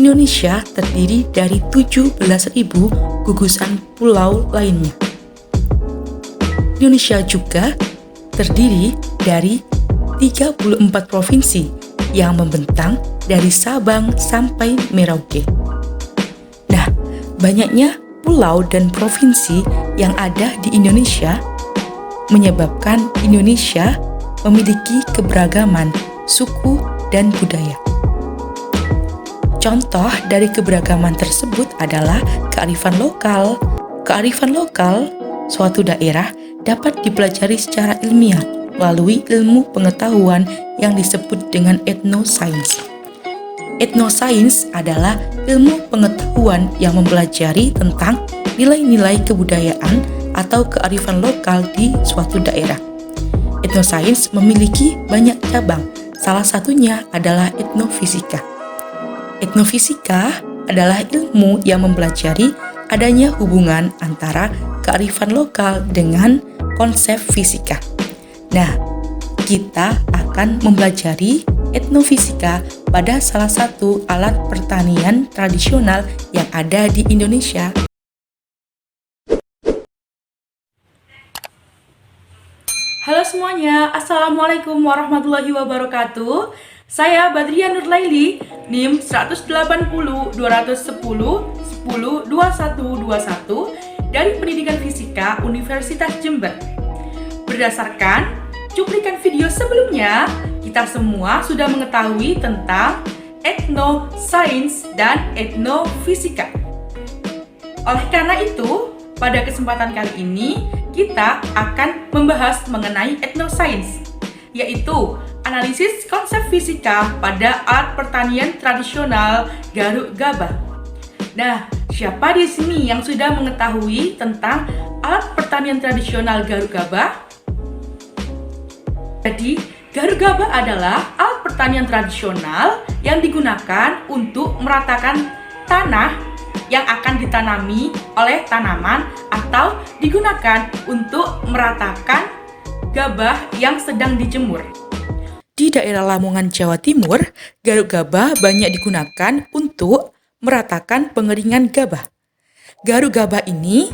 Indonesia terdiri dari 17.000 gugusan pulau lainnya. Indonesia juga terdiri dari 34 provinsi yang membentang dari Sabang sampai Merauke. Nah, banyaknya pulau dan provinsi yang ada di Indonesia menyebabkan Indonesia memiliki keberagaman suku dan budaya. Contoh dari keberagaman tersebut adalah kearifan lokal. Kearifan lokal suatu daerah dapat dipelajari secara ilmiah melalui ilmu pengetahuan yang disebut dengan etnosains. Etnosains adalah ilmu pengetahuan yang mempelajari tentang nilai-nilai kebudayaan atau kearifan lokal di suatu daerah. Etnosains memiliki banyak cabang, salah satunya adalah etnofisika. Etnofisika adalah ilmu yang mempelajari adanya hubungan antara kearifan lokal dengan konsep fisika. Nah, kita akan mempelajari etnofisika pada salah satu alat pertanian tradisional yang ada di Indonesia. Halo semuanya, Assalamualaikum warahmatullahi wabarakatuh. Saya Badrian Nurlaili, NIM 180 210 10 2121 dari Pendidikan Fisika Universitas Jember. Berdasarkan cuplikan video sebelumnya, kita semua sudah mengetahui tentang etnosains dan etnofisika. Oleh karena itu, pada kesempatan kali ini kita akan membahas mengenai etnosains, yaitu analisis konsep fisika pada alat pertanian tradisional Garuk Gabah. Nah, siapa di sini yang sudah mengetahui tentang alat pertanian tradisional Garuk Gabah? Jadi, Garuk Gabah adalah alat pertanian tradisional yang digunakan untuk meratakan tanah yang akan ditanami oleh tanaman atau digunakan untuk meratakan gabah yang sedang dijemur. Di daerah Lamongan, Jawa Timur, garuk gabah banyak digunakan untuk meratakan pengeringan gabah. Garuk gabah ini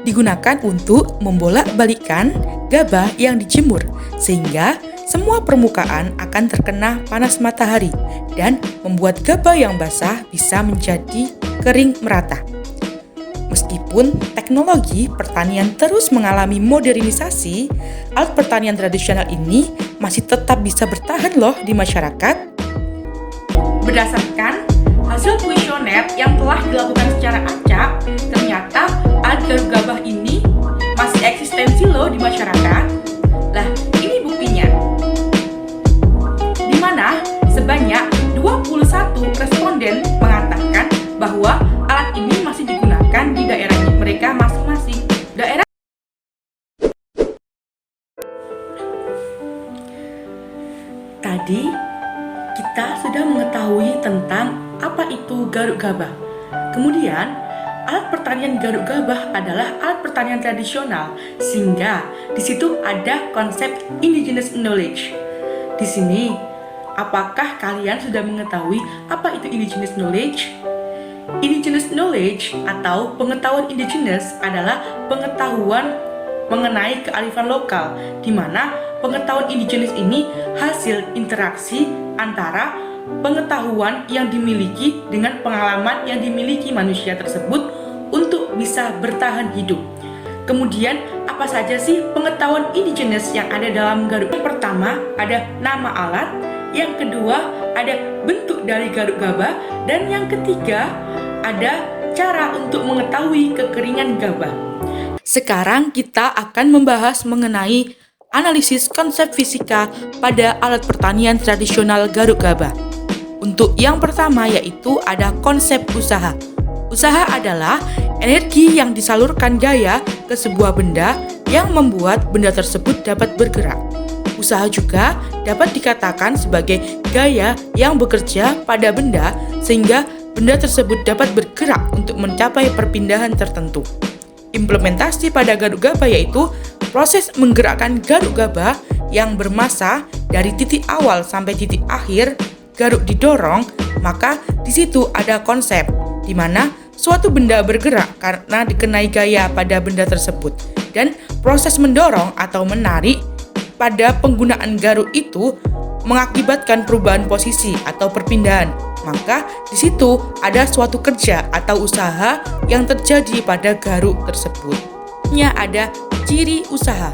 digunakan untuk membolak-balikan gabah yang dijemur, sehingga semua permukaan akan terkena panas matahari dan membuat gabah yang basah bisa menjadi kering merata. Meskipun teknologi pertanian terus mengalami modernisasi, alat pertanian tradisional ini masih tetap bisa bertahan loh di masyarakat. Berdasarkan hasil kuesioner yang telah dilakukan secara acak, ternyata alat garuk gabah ini masih eksistensi loh di masyarakat. Lah, ini buktinya. Di mana sebanyak 21 responden mengatakan bahwa alat ini masih digunakan di daerah mereka masing-masing. Tadi kita sudah mengetahui tentang apa itu garuk gabah. Kemudian, alat pertanian garuk gabah adalah alat pertanian tradisional, sehingga di situ ada konsep indigenous knowledge. Di sini, apakah kalian sudah mengetahui apa itu indigenous knowledge? Indigenous knowledge atau pengetahuan indigenous adalah pengetahuan mengenai kearifan lokal, di mana pengetahuan indigenous ini hasil interaksi antara pengetahuan yang dimiliki dengan pengalaman yang dimiliki manusia tersebut untuk bisa bertahan hidup. Kemudian, apa saja sih pengetahuan indigenous yang ada dalam garuk? Yang pertama, ada nama alat. Yang kedua, ada bentuk dari garuk gabah. Dan yang ketiga, ada cara untuk mengetahui kekeringan gabah. Sekarang kita akan membahas mengenai analisis konsep fisika pada alat pertanian tradisional garuk gabah. Untuk yang pertama yaitu ada konsep usaha. Usaha adalah energi yang disalurkan gaya ke sebuah benda yang membuat benda tersebut dapat bergerak. Usaha juga dapat dikatakan sebagai gaya yang bekerja pada benda sehingga benda tersebut dapat bergerak untuk mencapai perpindahan tertentu. Implementasi pada garuk gabah yaitu proses menggerakkan garuk gabah yang bermassa dari titik awal sampai titik akhir garuk didorong, maka di situ ada konsep di mana suatu benda bergerak karena dikenai gaya pada benda tersebut. Dan proses mendorong atau menarik pada penggunaan garuk itu mengakibatkan perubahan posisi atau perpindahan. Maka di situ ada suatu kerja atau usaha yang terjadi pada garuk tersebut. Ada ciri usaha.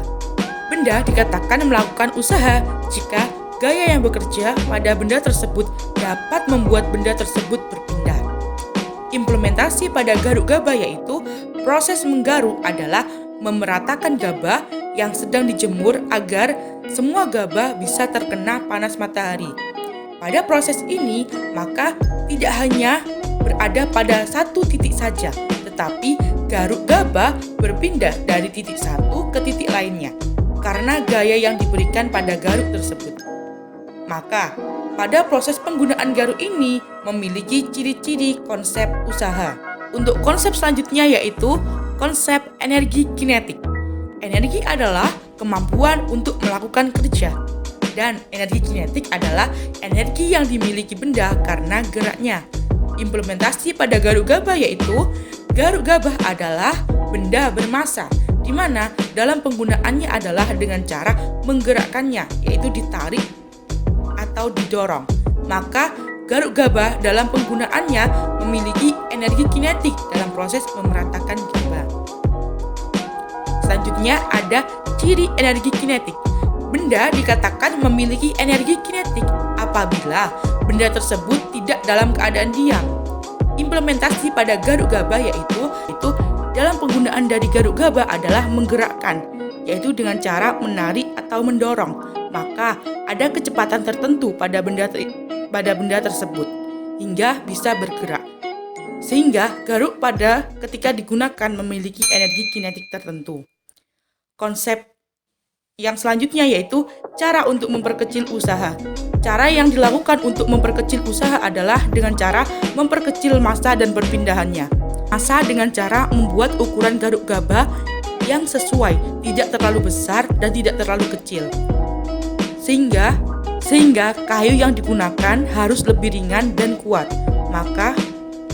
Benda dikatakan melakukan usaha jika gaya yang bekerja pada benda tersebut dapat membuat benda tersebut berpindah. Implementasi pada garuk gabah yaitu proses menggaruk adalah memeratakan gabah yang sedang dijemur agar semua gabah bisa terkena panas matahari. Pada proses ini, maka tidak hanya berada pada satu titik saja, tetapi garuk gabah berpindah dari titik satu ke titik lainnya karena gaya yang diberikan pada garuk tersebut. Maka, pada proses penggunaan garuk ini memiliki ciri-ciri konsep usaha. Untuk konsep selanjutnya yaitu konsep energi kinetik. Energi adalah kemampuan untuk melakukan kerja, dan energi kinetik adalah energi yang dimiliki benda karena geraknya. Implementasi pada garuk gabah yaitu garuk gabah adalah benda bermassa, di mana dalam penggunaannya adalah dengan cara menggerakkannya, yaitu ditarik atau didorong. Maka garuk gabah dalam penggunaannya memiliki energi kinetik dalam proses memeratakan gabah. Selanjutnya ada ciri energi kinetik. Benda dikatakan memiliki energi kinetik apabila benda tersebut tidak dalam keadaan diam. Implementasi pada garuk gabah yaitu dalam penggunaan dari garuk gabah adalah menggerakkan, yaitu dengan cara menarik atau mendorong. Maka ada kecepatan tertentu pada benda tersebut hingga bisa bergerak. Sehingga garuk pada ketika digunakan memiliki energi kinetik tertentu. Konsep yang selanjutnya yaitu cara untuk memperkecil usaha. Cara yang dilakukan untuk memperkecil usaha adalah dengan cara memperkecil massa dan perpindahannya. Massa dengan cara membuat ukuran garuk gabah yang sesuai, tidak terlalu besar dan tidak terlalu kecil. Sehingga kayu yang digunakan harus lebih ringan dan kuat. Maka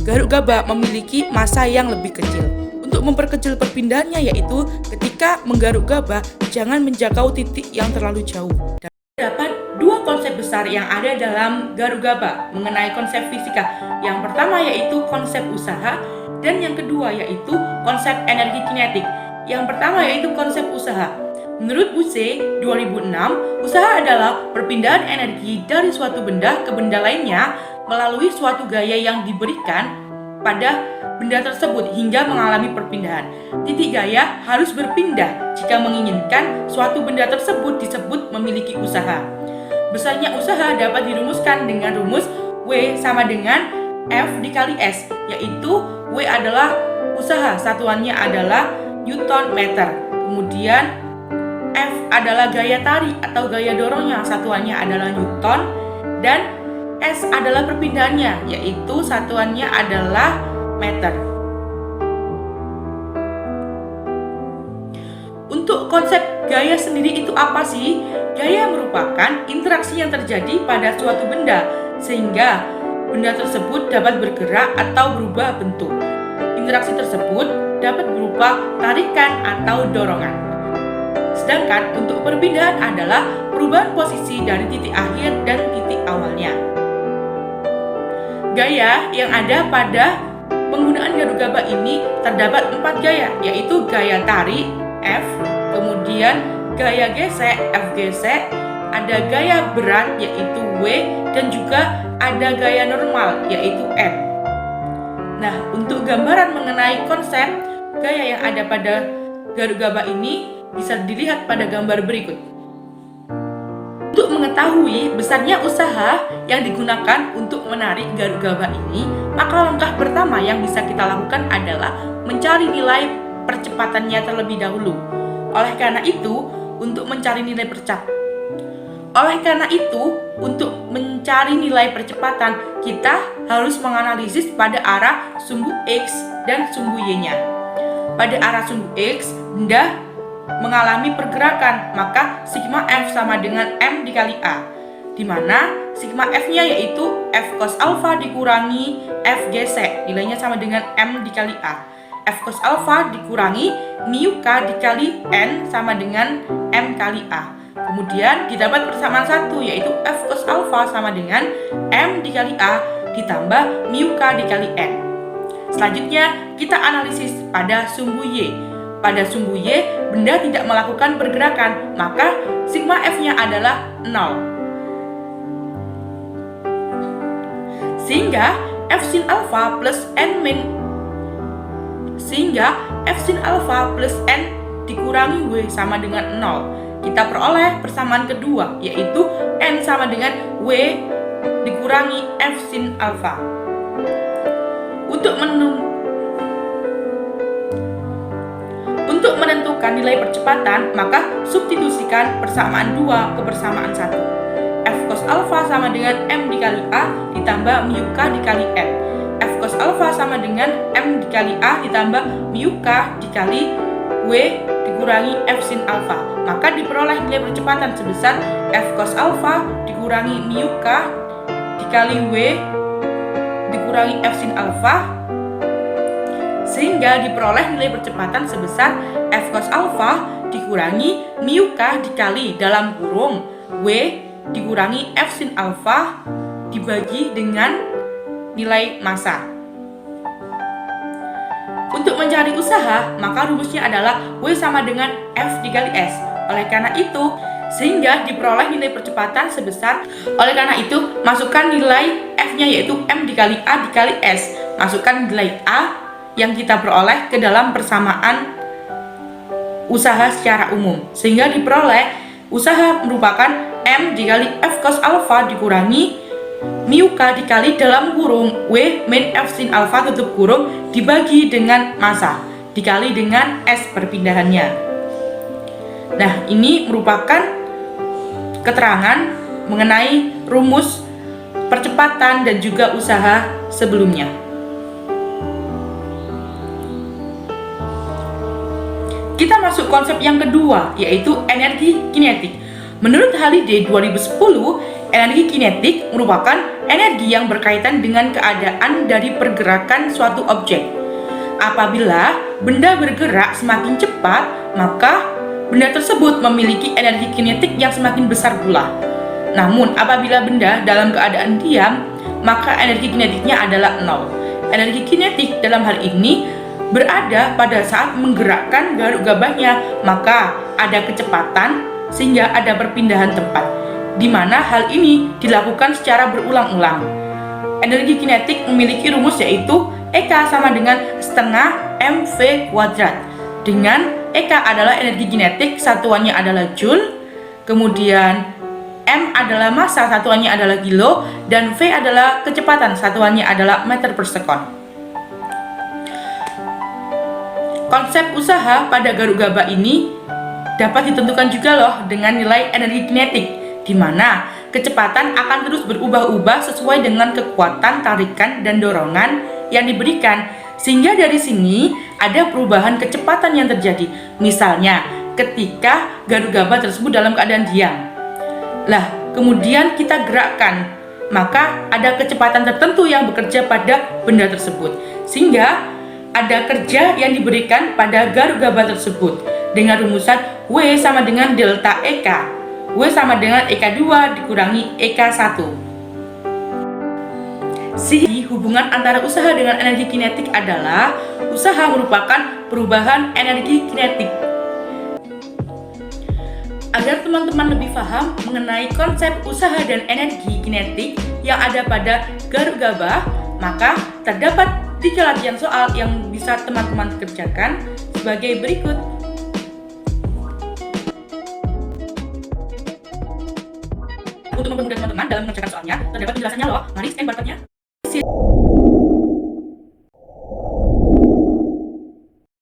garuk gabah memiliki massa yang lebih kecil. Untuk memperkecil perpindahannya yaitu ketika menggaruk gabah jangan menjangkau titik yang terlalu jauh. Terdapat dua konsep besar yang ada dalam garuk gabah mengenai konsep fisika. Yang pertama yaitu konsep usaha dan yang kedua yaitu konsep energi kinetik. Yang pertama yaitu konsep usaha. Menurut Busse 2006, usaha adalah perpindahan energi dari suatu benda ke benda lainnya melalui suatu gaya yang diberikan pada benda tersebut hingga mengalami perpindahan. Titik gaya harus berpindah jika menginginkan suatu benda tersebut disebut memiliki usaha. Besarnya usaha dapat dirumuskan dengan rumus W sama dengan F dikali S, yaitu W adalah usaha, satuannya adalah Newton meter. Kemudian F adalah gaya tarik atau gaya dorongnya, satuannya adalah Newton. Dan S adalah perpindahannya, yaitu satuannya adalah meter. Untuk konsep gaya sendiri itu apa sih? Gaya merupakan interaksi yang terjadi pada suatu benda sehingga benda tersebut dapat bergerak atau berubah bentuk. Interaksi tersebut dapat berupa tarikan atau dorongan. Sedangkan untuk perpindahan adalah perubahan posisi dari titik akhir dan titik awalnya. Gaya yang ada pada penggunaan garuk gabah ini terdapat 4 gaya, yaitu gaya tarik F, kemudian gaya gesek F gesek, ada gaya berat yaitu W, dan juga ada gaya normal yaitu M. Nah, untuk gambaran mengenai konsep gaya yang ada pada garuk gabah ini bisa dilihat pada gambar berikut. Untuk mengetahui besarnya usaha yang digunakan untuk menarik garuk gabah ini, maka langkah pertama yang bisa kita lakukan adalah mencari nilai percepatannya terlebih dahulu. Oleh karena itu, untuk mencari nilai percepatan, kita harus menganalisis pada arah sumbu X dan sumbu Y-nya. Pada arah sumbu X, benda mengalami pergerakan, maka sigma F sama dengan M dikali A, di mana sigma F-nya yaitu F cos alpha dikurangi F gesek, nilainya sama dengan M dikali A. F cos alpha dikurangi mu K dikali N sama dengan M kali A. Kemudian didapat persamaan satu yaitu F cos alpha sama dengan M dikali A ditambah mu K dikali N. Selanjutnya kita analisis pada sumbu Y. Pada sumbu Y, benda tidak melakukan pergerakan, maka sigma F-nya adalah 0. Sehingga F sin alpha plus N dikurangi W sama dengan 0. Kita peroleh persamaan kedua, yaitu N sama dengan W dikurangi F sin alpha. Untuk menentukan nilai percepatan, maka substitusikan persamaan 2 ke persamaan 1. F cos alpha sama dengan M dikali A ditambah mu K dikali N. F cos alpha sama dengan M dikali A ditambah mu K dikali W dikurangi F sin alpha. Maka diperoleh nilai percepatan sebesar F cos alpha dikurangi mu K dikali W dikurangi F sin alpha, sehingga diperoleh nilai percepatan sebesar F cos alpha dikurangi mu K dikali dalam kurung W dikurangi F sin alpha dibagi dengan nilai massa. Untuk mencari usaha, maka rumusnya adalah W sama dengan F dikali S. Oleh karena itu, sehingga diperoleh nilai percepatan sebesar, oleh karena itu, masukkan nilai F-nya yaitu M dikali A dikali S. Masukkan nilai A yang kita peroleh ke dalam persamaan usaha secara umum, sehingga diperoleh usaha merupakan M dikali F cos alpha dikurangi mu K dikali dalam kurung W min F sin alpha tutup kurung dibagi dengan massa dikali dengan S perpindahannya. Nah, ini merupakan keterangan mengenai rumus percepatan dan juga usaha sebelumnya. Kita masuk konsep yang kedua, yaitu energi kinetik. Menurut Halliday 2010, energi kinetik merupakan energi yang berkaitan dengan keadaan dari pergerakan suatu objek. Apabila benda bergerak semakin cepat, maka benda tersebut memiliki energi kinetik yang semakin besar pula. Namun, apabila benda dalam keadaan diam, maka energi kinetiknya adalah 0. Energi kinetik dalam hal ini berada pada saat menggerakkan garuk gabahnya, maka ada kecepatan sehingga ada perpindahan tempat, di mana hal ini dilakukan secara berulang-ulang. Energi kinetik memiliki rumus yaitu EK sama dengan setengah mv kuadrat, dengan EK adalah energi kinetik, satuannya adalah joule, kemudian M adalah massa, satuannya adalah kilo, dan V adalah kecepatan, satuannya adalah meter per sekon. Konsep usaha pada garuk gabah ini dapat ditentukan juga loh dengan nilai energi kinetik, di mana kecepatan akan terus berubah-ubah sesuai dengan kekuatan tarikan dan dorongan yang diberikan, sehingga dari sini ada perubahan kecepatan yang terjadi. Misalnya, ketika garuk gabah tersebut dalam keadaan diam, lah kemudian kita gerakkan, maka ada kecepatan tertentu yang bekerja pada benda tersebut, sehingga ada kerja yang diberikan pada garuk gabah tersebut dengan rumusan W sama dengan delta EK. W sama dengan EK2 dikurangi EK1. Sehingga hubungan antara usaha dengan energi kinetik adalah usaha merupakan perubahan energi kinetik. Agar teman-teman lebih paham mengenai konsep usaha dan energi kinetik yang ada pada garuk gabah, maka terdapat 3 latihan soal yang bisa teman-teman kerjakan sebagai berikut. Untuk mempermudah teman-teman dalam mengerjakan soalnya, terdapat penjelasannya loh. Mari scan barcode-nya.